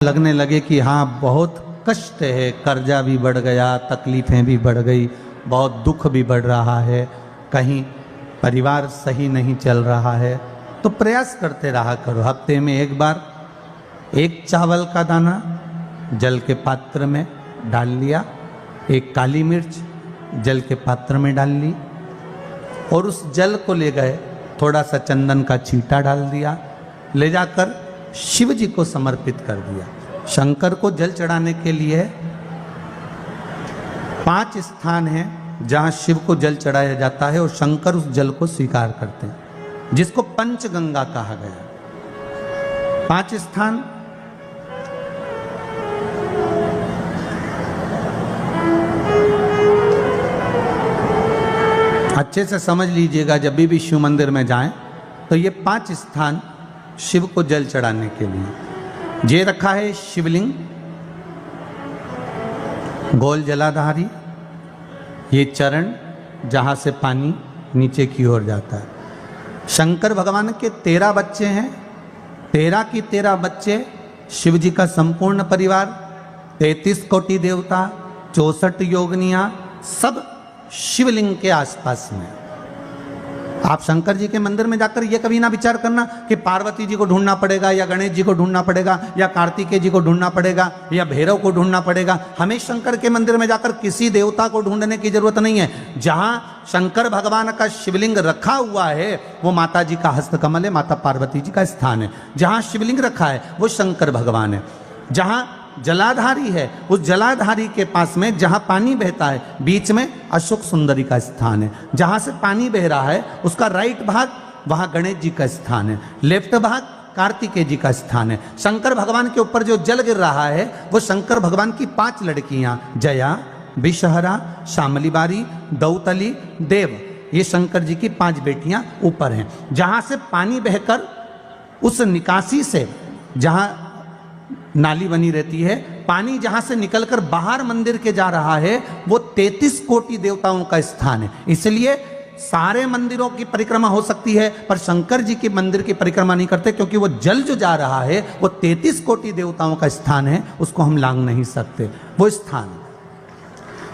लगने लगे कि हाँ बहुत कष्ट है, कर्जा भी बढ़ गया, तकलीफ़ें भी बढ़ गई, बहुत दुख भी बढ़ रहा है, कहीं परिवार सही नहीं चल रहा है, तो प्रयास करते रहा करो। हफ्ते में एक बार एक चावल का दाना जल के पात्र में डाल लिया, एक काली मिर्च जल के पात्र में डाल ली और उस जल को ले गए, थोड़ा सा चंदन का छींटा डाल दिया, ले जाकर शिव जी को समर्पित कर दिया। शंकर को जल चढ़ाने के लिए 5 स्थान हैं जहां शिव को जल चढ़ाया जाता है और शंकर उस जल को स्वीकार करते हैं, जिसको पंचगंगा कहा गया। 5 स्थान अच्छे से समझ लीजिएगा, जब भी शिव मंदिर में जाएं तो ये 5 स्थान शिव को जल चढ़ाने के लिए ये रखा है। शिवलिंग, गोल जलाधारी, ये चरण जहाँ से पानी नीचे की ओर जाता है। शंकर भगवान के 13 बच्चे हैं, 13 की 13 बच्चे, शिव जी का संपूर्ण परिवार, 33 कोटि देवता, 64 योगनियाँ, सब शिवलिंग के आसपास में। आप शंकर जी के मंदिर में जाकर ये कभी ना विचार करना कि पार्वती जी को ढूंढना पड़ेगा या गणेश जी को ढूंढना पड़ेगा या कार्तिकेय जी को ढूंढना पड़ेगा या भैरव को ढूंढना पड़ेगा। हमें शंकर के मंदिर में जाकर किसी देवता को ढूंढने की जरूरत नहीं है। जहां शंकर भगवान का शिवलिंग रखा हुआ है वो माता जी का हस्तकमल है, माता पार्वती जी का स्थान है। जहां शिवलिंग रखा है वो शंकर भगवान है। जहां जलाधारी है उस जलाधारी के पास में जहां पानी बहता है बीच में अशोक सुंदरी का स्थान है। जहां से पानी बह रहा है उसका राइट भाग वहां गणेश जी का स्थान है, लेफ्ट भाग कार्तिकेय जी का स्थान है। शंकर भगवान के ऊपर जो जल गिर रहा है वो शंकर भगवान की 5 लड़कियां, जया, विषहरा, शामली बारी, दौतली, देव, ये शंकर जी की 5 बेटियां ऊपर हैं। जहां से पानी बहकर उस निकासी से, जहां नाली बनी रहती है, पानी जहां से निकलकर बाहर मंदिर के जा रहा है वो 33 कोटि देवताओं का स्थान है। इसलिए सारे मंदिरों की परिक्रमा हो सकती है पर शंकर जी के मंदिर की परिक्रमा नहीं करते, क्योंकि वो जल जो जा रहा है वो 33 कोटि देवताओं का स्थान है, उसको हम लांघ नहीं सकते। वो स्थान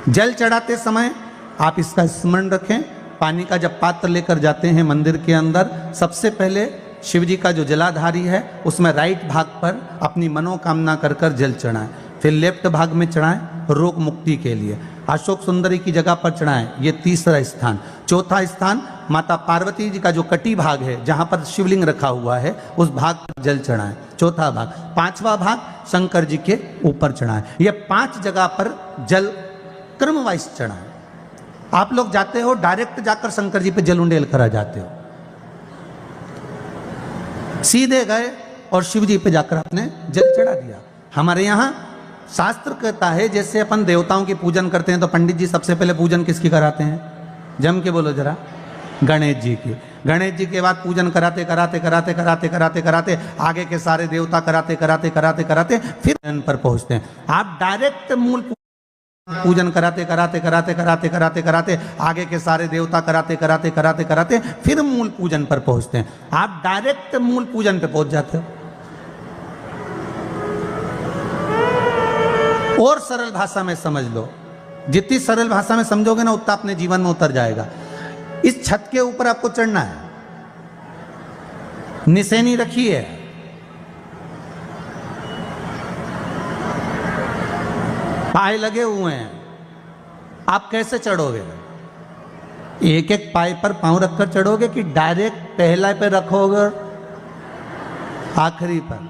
जल चढ़ाते समय आप इसका स्मरण रखें। पानी का जब पात्र लेकर जाते हैं मंदिर के अंदर, सबसे पहले शिव जी का जो जलाधारी है उसमें राइट भाग पर अपनी मनोकामना कर कर जल चढ़ाएं, फिर लेफ्ट भाग में चढ़ाएं रोग मुक्ति के लिए। अशोक सुंदरी की जगह पर चढ़ाएं, ये 3रा स्थान। 4था स्थान माता पार्वती जी का जो कटी भाग है जहां पर शिवलिंग रखा हुआ है उस भाग पर जल चढ़ाएं, 4था भाग। 5वां भाग शंकर जी के ऊपर चढ़ाएं। ये 5 जगह पर जल क्रम वाइज चढ़ाएं। आप लोग जाते हो डायरेक्ट जाकर शंकर जी पे जल उंडेल करा जाते हो, सीधे गए और शिव जी पे जाकर आपने जल चढ़ा दिया। हमारे यहाँ शास्त्र कहता है जैसे अपन देवताओं की पूजन करते हैं तो पंडित जी सबसे पहले पूजन किसकी कराते हैं? जम के बोलो जरा, गणेश जी की। गणेश जी के बाद पूजन कराते कराते कराते कराते कराते कराते आगे के सारे देवता कराते कराते कराते कराते फिर इन पर पहुंचते हैं। आप डायरेक्ट मूल पूजन कराते कराते कराते कराते कराते कराते आगे के सारे देवता कराते कराते कराते कराते फिर मूल पूजन पर पहुंचते हैं। आप डायरेक्ट मूल पूजन पे पहुंच जाते हो। और सरल भाषा में समझ लो, जितनी सरल भाषा में समझोगे ना उतना अपने जीवन में उतर जाएगा। इस छत के ऊपर आपको चढ़ना है, निशानी रखी है, पाए लगे हुए हैं, आप कैसे चढ़ोगे? एक एक पाए पर पांव रखकर चढ़ोगे कि डायरेक्ट पहला पे रखोगे आखिरी पर?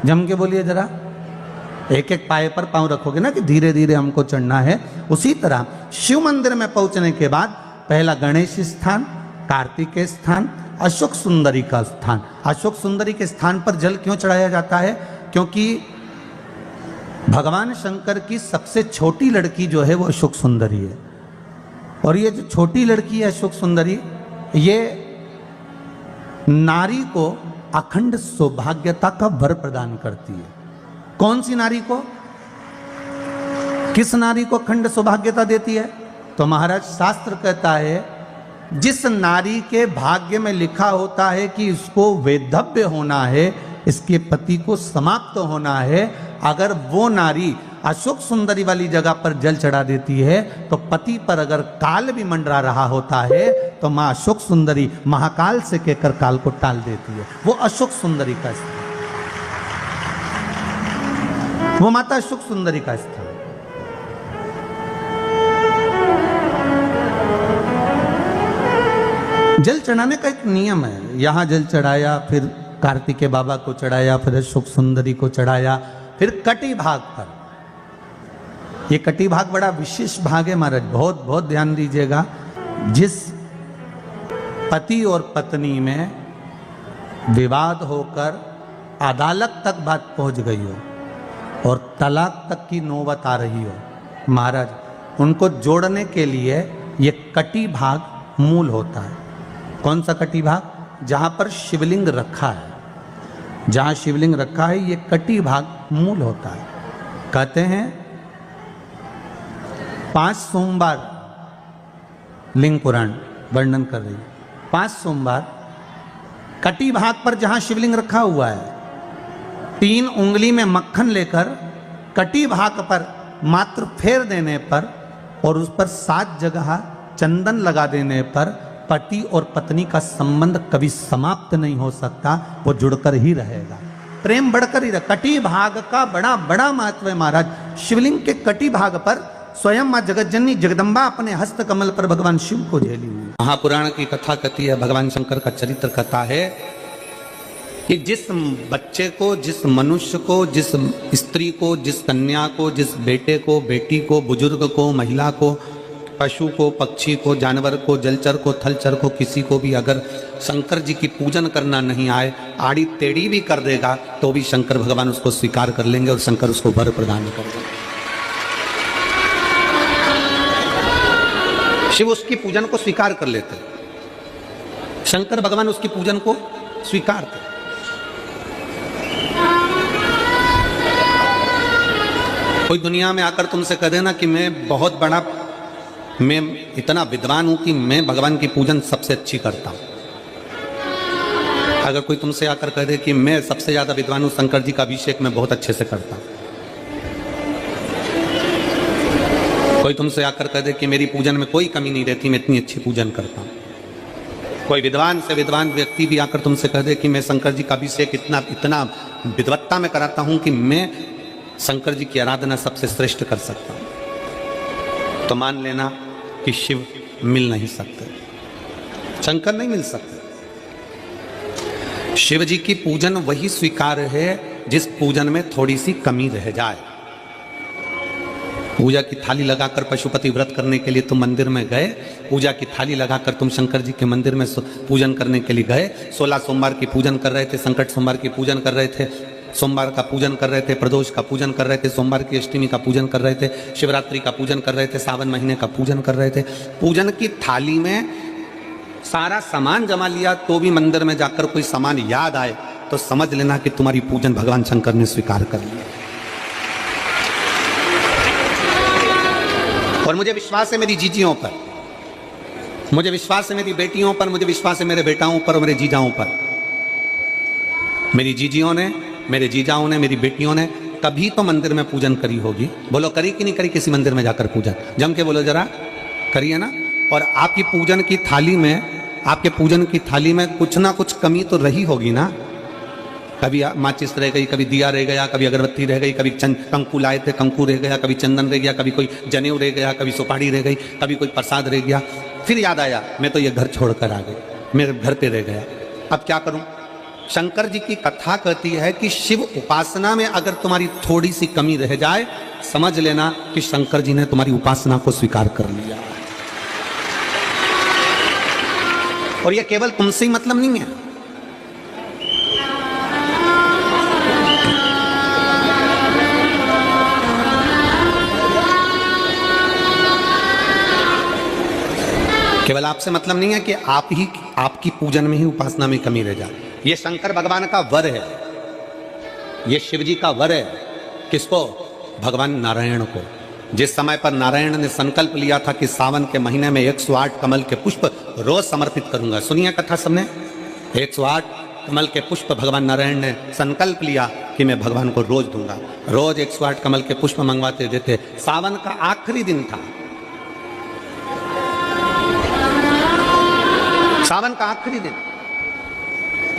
जम के बोलिए जरा, एक एक पाए पर पांव रखोगे ना कि धीरे धीरे हमको चढ़ना है। उसी तरह शिव मंदिर में पहुंचने के बाद पहला गणेश स्थान, कार्तिकेय स्थान, अशोक सुंदरी का स्थान। अशोक सुंदरी के स्थान पर जल क्यों चढ़ाया जाता है? क्योंकि भगवान शंकर की सबसे छोटी लड़की जो है वो अशोक सुंदरी है, और ये जो छोटी लड़की है अशोक सुंदरी, ये नारी को अखंड सौभाग्यता का वर प्रदान करती है। कौन सी नारी को? किस नारी को अखंड सौभाग्यता देती है? तो महाराज शास्त्र कहता है जिस नारी के भाग्य में लिखा होता है कि इसको वैधव्य होना है, इसके पति को समाप्त होना है। अगर वो नारी अशोक सुंदरी वाली जगह पर जल चढ़ा देती है तो पति पर अगर काल भी मंडरा रहा होता है तो माँ अशोक सुंदरी महाकाल से कहकर काल को टाल देती है। वो अशोक सुंदरी का स्थान, वो माता अशोक सुंदरी का स्थान। जल चढ़ाने का एक नियम है। यहां जल चढ़ाया, फिर कार्तिकेय बाबा को चढ़ाया, फिर अशोक सुंदरी को चढ़ाया, फिर कटी भाग पर। ये कटी भाग बड़ा विशेष भाग है महाराज, बहुत बहुत ध्यान दीजिएगा। जिस पति और पत्नी में विवाद होकर अदालत तक बात पहुंच गई हो और तलाक तक की नौबत आ रही हो, महाराज उनको जोड़ने के लिए ये कटी भाग मूल होता है। कौन सा कटी भाग? जहां पर शिवलिंग रखा है, जहां शिवलिंग रखा है ये कटी भाग मूल होता है। कहते हैं 5 सोमवार लिंग पुराण वर्णन कर रही है, 5 सोमवार कटी भाग पर जहां शिवलिंग रखा हुआ है, 3 उंगली में मक्खन लेकर कटी भाग पर मात्र फेर देने पर और उस पर 7 जगह चंदन लगा देने पर पति और पत्नी का संबंध कभी समाप्त नहीं हो सकता, वो जुड़कर ही रहेगा, प्रेम बढ़कर ही रहेगा। कटी भाग का बड़ा बड़ा महत्व है महाराज। शिवलिंग के कटी भाग पर स्वयं मां जगतजननी जगदम्बा अपने हस्त कमल पर भगवान शिव को झेली हुई। महापुराण की कथा कहती है, भगवान शंकर का चरित्र कथा है कि जिस बच्चे को, जिस मनुष्य को, जिस स्त्री को, जिस कन्या को, जिस बेटे को, बेटी को, बुजुर्ग को, महिला को, पशु को, पक्षी को, जानवर को, जलचर को, थलचर को, किसी को भी अगर शंकर जी की पूजन करना नहीं आए, आड़ी टेढ़ी भी कर देगा तो भी शंकर भगवान उसको स्वीकार कर लेंगे और शंकर उसको वर प्रदान कर देंगे। शिव उसकी पूजन को स्वीकार कर लेते, शंकर भगवान उसकी पूजन को स्वीकार करते। कोई दुनिया में आकर तुमसे कह देना कि मैं इतना विद्वान हूं कि मैं भगवान की पूजन सबसे अच्छी करता हूं। अगर कोई तुमसे आकर कह दे कि मैं सबसे ज्यादा विद्वान हूं, शंकर जी का अभिषेक मैं बहुत अच्छे से करता हूं। कोई तुमसे आकर कह दे कि मेरी पूजन में कोई कमी नहीं रहती, मैं इतनी अच्छी पूजन करता हूं। कोई विद्वान से विद्वान व्यक्ति भी आकर तुमसे कह दे कि मैं शंकर जी का अभिषेक इतना विद्वत्ता में कराता हूं कि मैं शंकर जी की आराधना सबसे श्रेष्ठ कर सकता हूं, तो मान लेना कि शिव मिल नहीं सकते, शंकर नहीं मिल सकते। शिव जी की पूजन वही स्वीकार है जिस पूजन में थोड़ी सी कमी रह जाए। पूजा की थाली लगाकर पशुपति व्रत करने के लिए तुम मंदिर में गए, पूजा की थाली लगाकर तुम शंकर जी के मंदिर में पूजन करने के लिए गए, 16 सोमवार की पूजन कर रहे थे, संकट सोमवार की पूजन कर रहे थे, सोमवार का पूजन कर रहे थे, प्रदोष का पूजन कर रहे थे, सोमवार की अष्टमी का पूजन कर रहे थे, शिवरात्रि का पूजन कर रहे थे, सावन महीने का पूजन कर रहे थे। पूजन की थाली में सारा सामान जमा लिया तो भी मंदिर में जाकर कोई सामान याद आए तो समझ लेना कि तुम्हारी पूजन भगवान शंकर ने स्वीकार कर लिया। और मुझे विश्वास है मेरी जीजियों पर, मुझे विश्वास है मेरी बेटियों पर, मुझे विश्वास है मेरे बेटाओं पर और मेरे जीजाओं पर। मेरी जीजियों ने, मेरे जीजाओं ने, मेरी बेटियों ने तभी तो मंदिर में पूजन करी होगी। बोलो करी कि नहीं करी किसी मंदिर में जाकर पूजन? जम के बोलो जरा, करिए ना। और आपकी पूजन की थाली में, आपके पूजन की थाली में कुछ ना कुछ कमी तो रही होगी ना। कभी माचिस रह गई, कभी दिया रह गया, कभी अगरबत्ती रह गई, कभी कंकु लाए थे कंकु रह गया, कभी चंदन रह गया, कभी कोई जनेऊ रह गया, कभी सुपारी रह गई, कभी कोई प्रसाद रह गया। फिर याद आया मैं तो ये घर छोड़कर आ गई, मेरे घर पे रह गया, अब क्या करूं? शंकर जी की कथा कहती है कि शिव उपासना में अगर तुम्हारी थोड़ी सी कमी रह जाए, समझ लेना कि शंकर जी ने तुम्हारी उपासना को स्वीकार कर लिया। और यह केवल तुमसे ही मतलब नहीं है, केवल आपसे मतलब नहीं है कि आपकी पूजन में ही उपासना में कमी रह जाए। ये शंकर भगवान का वर है, ये शिव जी का वर है। किसको? भगवान नारायण को। जिस समय पर नारायण ने संकल्प लिया था कि सावन के महीने में 108 कमल के पुष्प रोज समर्पित करूंगा। सुनिए कथा सबने, 108 कमल के पुष्प भगवान नारायण ने संकल्प लिया कि मैं भगवान को रोज दूंगा। रोज 108 कमल के पुष्प मंगवाते देते। सावन का आखिरी दिन था, सावन का आखिरी दिन,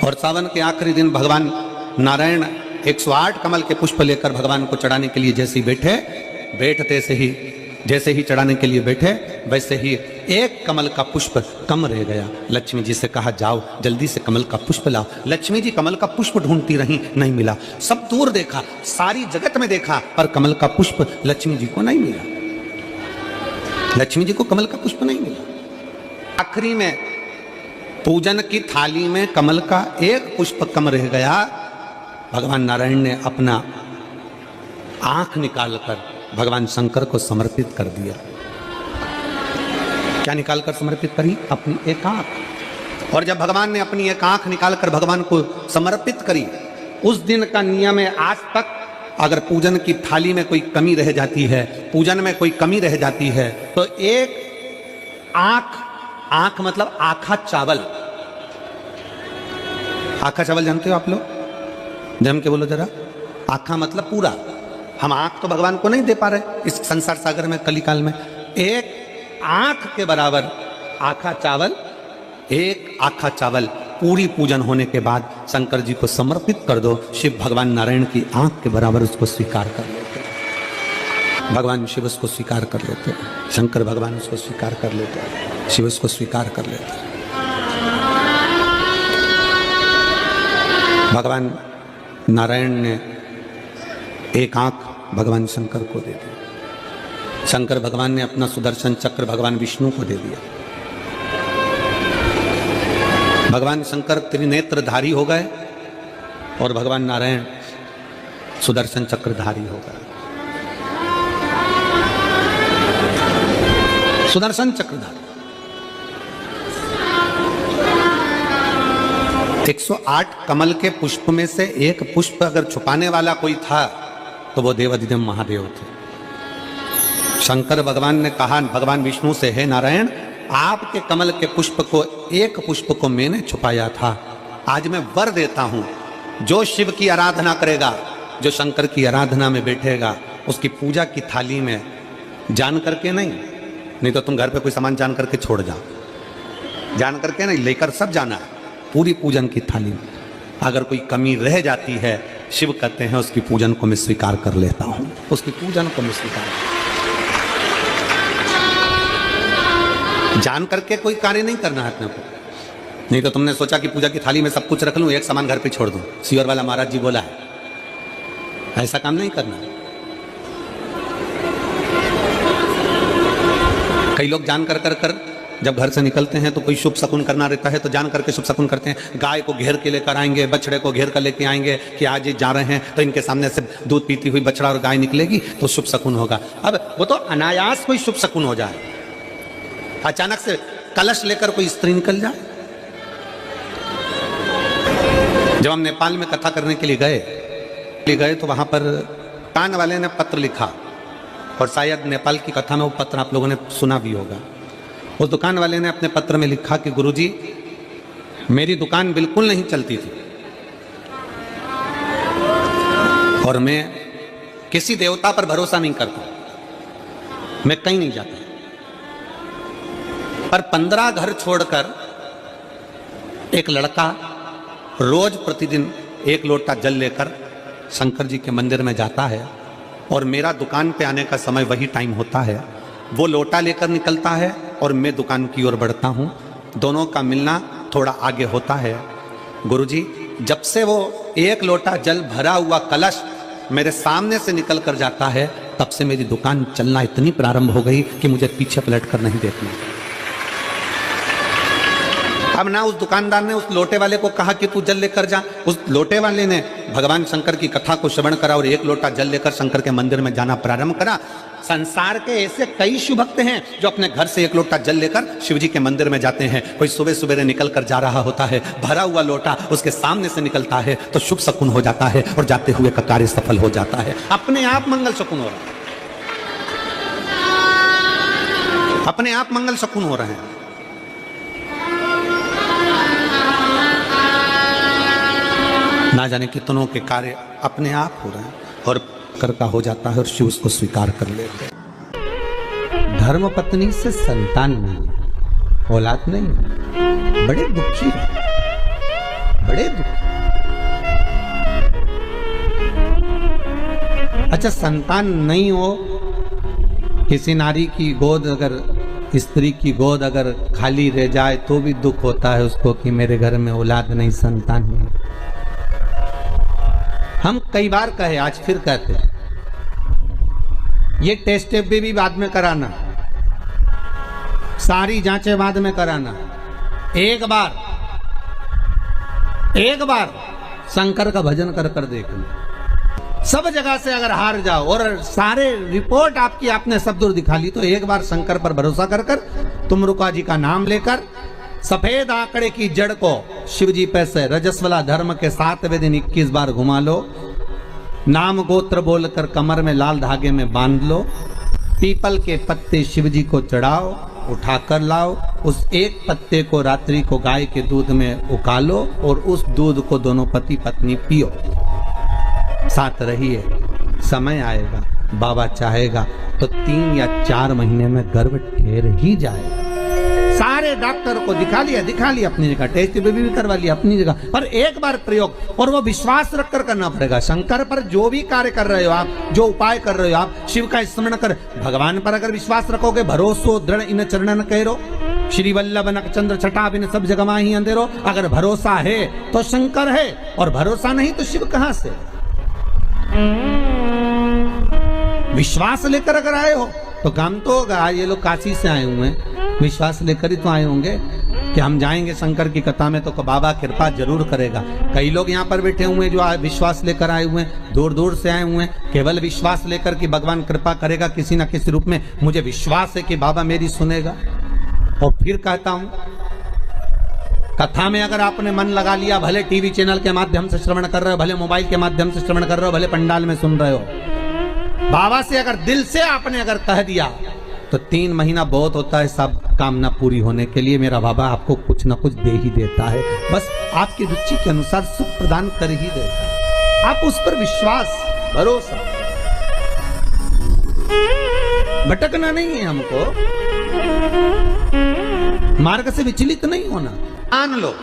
और सावन के आखिरी दिन भगवान नारायण 108 कमल के पुष्प लेकर भगवान को चढ़ाने के लिए जैसे ही बैठे, बैठते से ही जैसे ही चढ़ाने के लिए बैठे वैसे ही एक कमल का पुष्प कम रह गया। लक्ष्मी जी से कहा जाओ जल्दी से कमल का पुष्प लाओ। लक्ष्मी जी कमल का पुष्प ढूंढती रही, नहीं मिला। सब दूर देखा, सारी जगत में देखा, पर कमल का पुष्प लक्ष्मी जी को नहीं मिला। लक्ष्मी जी को कमल का पुष्प नहीं मिला। आखिरी में पूजन की थाली में कमल का एक पुष्प कम रह गया। भगवान नारायण ने अपना आंख निकालकर भगवान शंकर को समर्पित कर दिया। क्या निकालकर समर्पित करी? अपनी एक आंख। और जब भगवान ने अपनी एक आंख निकालकर भगवान को समर्पित करी, उस दिन का नियम है आज तक अगर पूजन की थाली में कोई कमी रह जाती है, पूजन में कोई कमी रह जाती है, तो एक आंख, आंख मतलब आखा चावल। आखा चावल जानते हो आप लोग? जम के बोलो जरा। आखा मतलब पूरा। हम आंख तो भगवान को नहीं दे पा रहे इस संसार सागर में, कलिकाल में। एक आंख के बराबर आखा चावल, एक आखा चावल पूरी पूजन होने के बाद शंकर जी को समर्पित कर दो। शिव भगवान नारायण की आंख के बराबर उसको स्वीकार कर लेते, भगवान शिव उसको स्वीकार कर लेते, शंकर भगवान उसको स्वीकार कर लेते, शिव उसको स्वीकार कर लेते। भगवान नारायण ने एक आंख भगवान शंकर को दे दी। शंकर भगवान ने अपना सुदर्शन चक्र भगवान विष्णु को दे दिया। भगवान शंकर त्रिनेत्रधारी हो गए और भगवान नारायण सुदर्शन चक्रधारी हो गए। सुदर्शन चक्रधारी 108 कमल के पुष्प में से एक पुष्प अगर छुपाने वाला कोई था तो वो देवाधिदेव महादेव थे। शंकर भगवान ने कहा भगवान विष्णु से, हे नारायण, आपके कमल के पुष्प को, एक पुष्प को मैंने छुपाया था। आज मैं वर देता हूं, जो शिव की आराधना करेगा, जो शंकर की आराधना में बैठेगा, उसकी पूजा की थाली में जान करके नहीं तो तुम घर पे कोई सामान जान करके छोड़ जाओ, जान करके नहीं, लेकर सब जाना है। पूरी पूजन की थाली में अगर कोई कमी रह जाती है, शिव कहते हैं उसकी पूजन को मैं स्वीकार कर लेता हूं, उसकी पूजन को मैं स्वीकार। जान करके कोई कार्य नहीं करना है अपने को। नहीं तो तुमने सोचा कि पूजा की थाली में सब कुछ रख लूं, एक सामान घर पे छोड़ दूं। सीवर वाला महाराज जी बोला है, ऐसा काम नहीं करना। कई लोग जान कर जब घर से निकलते हैं तो कोई शुभ शकुन करना रहता है तो जान करके शुभ शकुन करते हैं। गाय को घेर के लेकर आएंगे, बछड़े को घेर कर लेके आएंगे कि आज ये जा रहे हैं तो इनके सामने से दूध पीती हुई बछड़ा और गाय निकलेगी तो शुभ शकुन होगा। अब वो तो अनायास कोई शुभ शकुन हो जाए। अचानक से कलश लेकर कोई स्त्री निकल जाए। जब हम नेपाल में कथा करने के लिए गए तो वहां पर कान वाले ने पत्र लिखा, और शायद नेपाल की कथा में वो पत्र आप लोगों ने सुना भी होगा। उस दुकान वाले ने अपने पत्र में लिखा कि गुरुजी, मेरी दुकान बिल्कुल नहीं चलती थी और मैं किसी देवता पर भरोसा नहीं करता, मैं कहीं नहीं जाता, पर 15 घर छोड़कर एक लड़का रोज प्रतिदिन एक लोटा जल लेकर शंकर जी के मंदिर में जाता है और मेरा दुकान पे आने का समय वही टाइम होता है। वो लोटा लेकर निकलता है और मैं दुकान की ओर बढ़ता हूँ। दोनों का मिलना थोड़ा आगे होता है। गुरुजी, जब से वो एक लोटा जल भरा हुआ कलश मेरे सामने से निकल कर जाता है, तब से मेरी दुकान चलना इतनी प्रारंभ हो गई कि मुझे पीछे पलट कर नहीं देखना। अब ना उस दुकानदार ने उस लोटे वाले को कहा कि तू जल लेकर जा, उस लोटे वाले ने भगवान शंकर की कथा को श्रवण करा और एक लोटा जल लेकर शंकर के मंदिर में जाना प्रारंभ करा। संसार के ऐसे कई शिव भक्त हैं जो अपने घर से एक लोटा जल लेकर शिव जी के मंदिर में जाते हैं। कोई सुबह सुबह निकल कर जा रहा होता है, भरा हुआ लोटा उसके सामने से निकलता है तो शुभ शकुन हो जाता है और जाते हुए का कार्य सफल हो जाता है। अपने आप मंगल शकुन हो रहा है, अपने आप मंगल शकुन हो रहे हैं। ना जाने कितनों के कार्य अपने आप हो रहे हैं और कर का हो जाता है और शिव उसको स्वीकार कर लेते हैं। धर्म पत्नी से संतान नहीं, औलाद नहीं, बड़े दुखी है, बड़े दुखी। अच्छा, संतान नहीं हो, किसी नारी की गोद अगर, स्त्री की गोद अगर खाली रह जाए तो भी दुख होता है उसको कि मेरे घर में औलाद नहीं, संतान नहीं। हम कई बार कहे, आज फिर कहते हैं, ये टेस्ट भी बाद में कराना, सारी जांचें बाद में कराना। एक बार शंकर का भजन कर कर देखना। सब जगह से अगर हार जाओ और सारे रिपोर्ट आपकी आपने सब दूर दिखा ली, तो एक बार शंकर पर भरोसा कर कर तुमरुका जी का नाम लेकर सफेद आंकड़े की जड़ को शिव जी पे से रजस्वला धर्म के 7वें दिन 21 बार घुमा लो। नाम गोत्र बोलकर कमर में लाल धागे में बांध लो। पीपल के पत्ते शिव जी को चढ़ाओ, उठाकर लाओ। उस एक पत्ते को रात्रि को गाय के दूध में उकालो और उस दूध को दोनों पति पत्नी पियो। साथ रहिए, समय आएगा, बाबा चाहेगा तो 3 या 4 महीने में गर्भ ठहर ही जाएगा। सारे डॉक्टर को दिखा लिया अपनी जगह, टेस्ट भी करवा लिया अपनी जगह, पर एक बार प्रयोग, और वो विश्वास रखकर करना पड़ेगा। शंकर पर जो भी कार्य कर रहे हो आप, जो उपाय कर रहे हो आप, शिव का स्मरण कर, भगवान पर अगर विश्वास रखोगे, भरोसो दृढ़ इन चरणन कहो, श्री वल्लभ नख चंद्र छटा बिन सब जगह माही अंधेरो। अगर भरोसा है तो शंकर है, और भरोसा नहीं तो शिव कहां से। विश्वास लेकर अगर आए हो तो काम तो होगा। ये लोग काशी से आए हुए हैं, विश्वास लेकर ही तो आए होंगे कि हम जाएंगे शंकर की कथा में तो बाबा कृपा जरूर करेगा। कई लोग यहाँ पर बैठे हुए हैं जो विश्वास लेकर आए हुए हैं, दूर दूर से आए हुए हैं, केवल विश्वास लेकर कि भगवान कृपा करेगा किसी न किसी रूप में। मुझे विश्वास है कि बाबा मेरी सुनेगा। और फिर कहता हूं, कथा में अगर आपने मन लगा लिया, भले टीवी चैनल के माध्यम से श्रवण कर रहे हो, भले मोबाइल के माध्यम से श्रवण कर रहे हो, भले पंडाल में सुन रहे हो, बाबा से अगर दिल से आपने अगर कह दिया तो 3 महीना बहुत होता है सब कामना पूरी होने के लिए। मेरा बाबा आपको कुछ ना कुछ दे ही देता है, बस आपकी रुचि के अनुसार सुख प्रदान कर ही देता है। आप उस पर विश्वास, भरोसा, भटकना नहीं है हमको, मार्ग से विचलित नहीं होना। मान लो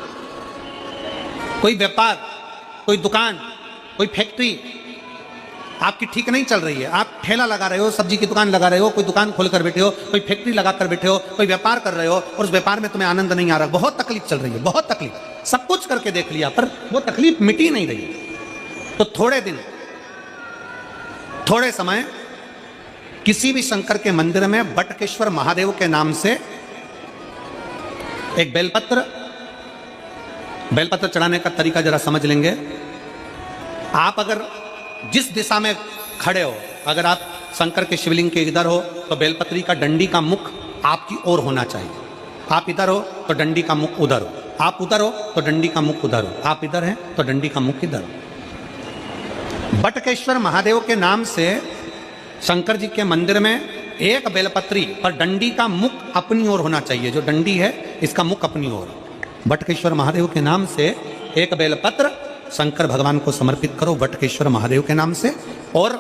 कोई व्यापार, कोई दुकान, कोई फैक्ट्री आपकी ठीक नहीं चल रही है, आप ठेला लगा रहे हो, सब्जी की दुकान लगा रहे हो, कोई दुकान खोलकर बैठे हो, कोई फैक्ट्री लगाकर बैठे हो, कोई व्यापार कर रहे हो और उस व्यापार में तुम्हें आनंद नहीं आ रहा, बहुत तकलीफ चल रही है, बहुत तकलीफ, सब कुछ करके देख लिया पर वो तकलीफ मिटी नहीं रही, तो थोड़े दिन, थोड़े समय किसी भी शंकर के मंदिर में बटकेश्वर महादेव के नाम से एक बेलपत्र चढ़ाने का तरीका जरा समझ लेंगे। आप अगर जिस दिशा में खड़े हो, अगर आप शंकर के शिवलिंग के इधर हो तो बेलपत्री का डंडी का मुख आपकी ओर होना चाहिए। आप इधर हो तो डंडी का मुख उधर हो, आप उधर हो तो डंडी का मुख उधर हो, आप इधर हैं तो डंडी का मुख इधर हो। बटकेश्वर महादेव के नाम से शंकर जी के मंदिर में एक बेलपत्री पर डंडी का मुख अपनी ओर होना चाहिए। जो डंडी है इसका मुख अपनी ओर। बटकेश्वर महादेव के नाम से एक बेलपत्र शंकर भगवान को समर्पित करो बटकेश्वर महादेव के नाम से। और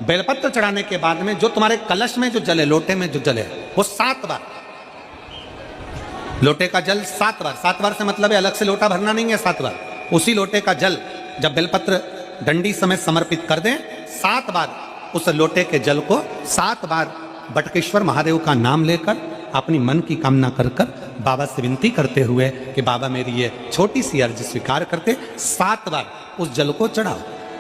बेलपत्र चढ़ाने के बाद में जो तुम्हारे कलश में जो जल है, लोटे में जो जल है, वो 7 बार, लोटे का जल 7 बार, 7 बार से मतलब है अलग से लोटा भरना नहीं है, 7 बार उसी लोटे का जल जब बेलपत्र डंडी समेत समर्पित कर दें, 7 बार उस लोटे के जल को 7 बार बटकेश्वर महादेव का नाम लेकर अपनी मन की कामना कर कर बाबा से विनती करते हुए कि बाबा मेरी ये छोटी सी अर्ज स्वीकार करते 7 बार उस जल को चढ़ाओ।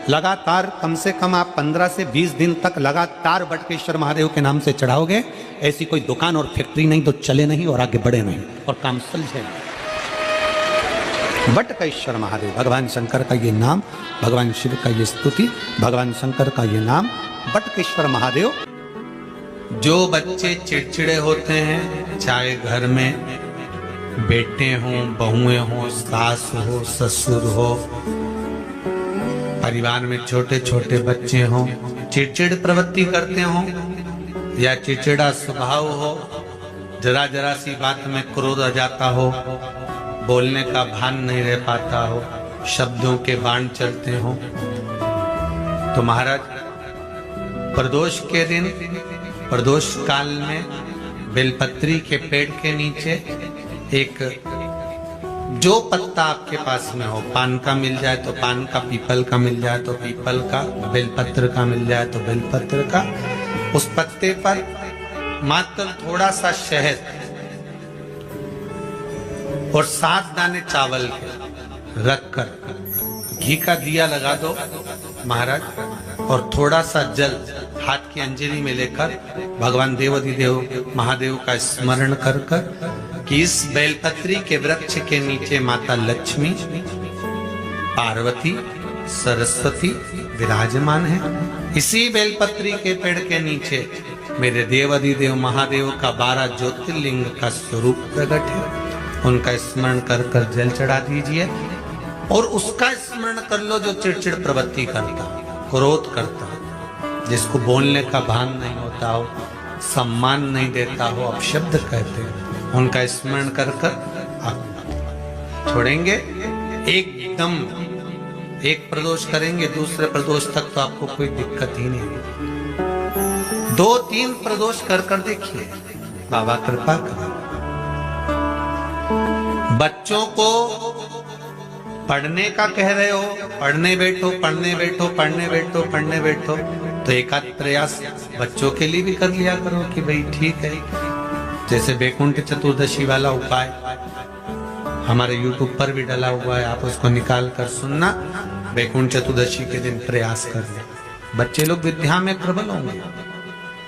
लगातार कम से कम आप 15 से 20 दिन तक लगातार बटकेश्वर महादेव के नाम से चढ़ाओगे। ऐसी कोई दुकान और फैक्ट्री नहीं तो चले नहीं और आगे बढ़े नहीं और काम सुलझे नहीं। बटकेश्वर महादेव, भगवान शंकर का ये नाम, भगवान शिव का ये स्तुति, भगवान शंकर का ये नाम बटकेश्वर महादेव। जो बच्चे चिड़चिड़े होते हैं, चाहे घर में बेटे हों, बहुएं हों, सास हो, ससुर हो, परिवार में छोटे छोटे बच्चे हों, चिड़चिड़ प्रवृत्ति करते हों या चिड़चिड़ा स्वभाव हो, जरा जरा सी बात में क्रोध आ जाता हो, बोलने का भान नहीं रह पाता हो, शब्दों के बाण चलते हों। तो महाराज प्रदोष के दिन, प्रदोष काल में बेलपत्री के पेड़ के नीचे एक जो पत्ता आपके पास में हो, पान का मिल जाए तो पान का, पीपल का मिल जाए तो पीपल का, बेलपत्र का मिल जाए तो बेलपत्र का, उस पत्ते पर मात्र थोड़ा सा शहद और 7 दाने चावल के रखकर घी का दिया लगा दो महाराज, और थोड़ा सा जल हाथ की अंजलि में लेकर भगवान देवाधिदेव महादेव का स्मरण कर कर कि इस बेलपत्री के वृक्ष के नीचे माता लक्ष्मी, पार्वती, सरस्वती विराजमान है। इसी बेलपत्री के पेड़ के नीचे मेरे देवाधिदेव महादेव का 12 ज्योतिर्लिंग का स्वरूप प्रकट है। उनका स्मरण कर कर जल चढ़ा दीजिए और उसका स्मरण कर लो जो चिड़चिड़ प्रवृत्ति करता, क्रोध करता, जिसको बोलने का भान नहीं होता हो, सम्मान नहीं देता हो, अपशब्द कहते हैं, उनका स्मरण कर कर आप छोड़ेंगे। एकदम एक प्रदोष करेंगे, दूसरे प्रदोष तक तो आपको कोई दिक्कत ही नहीं। 2-3 प्रदोष कर कर देखिए, बाबा कृपा करें। बच्चों को पढ़ने का कह रहे हो, पढ़ने बैठो, पढ़ने बैठो, पढ़ने बैठो, पढ़ने बैठो, तो एक आध प्रयास बच्चों के लिए भी कर लिया करो कि भाई ठीक है। जैसे बैकुंठ चतुर्दशी वाला उपाय हमारे YouTube पर भी डला हुआ है, आप उसको निकाल कर सुनना। बैकुंठ चतुर्दशी के दिन प्रयास कर ले, बच्चे लोग विद्या में प्रबल होंगे।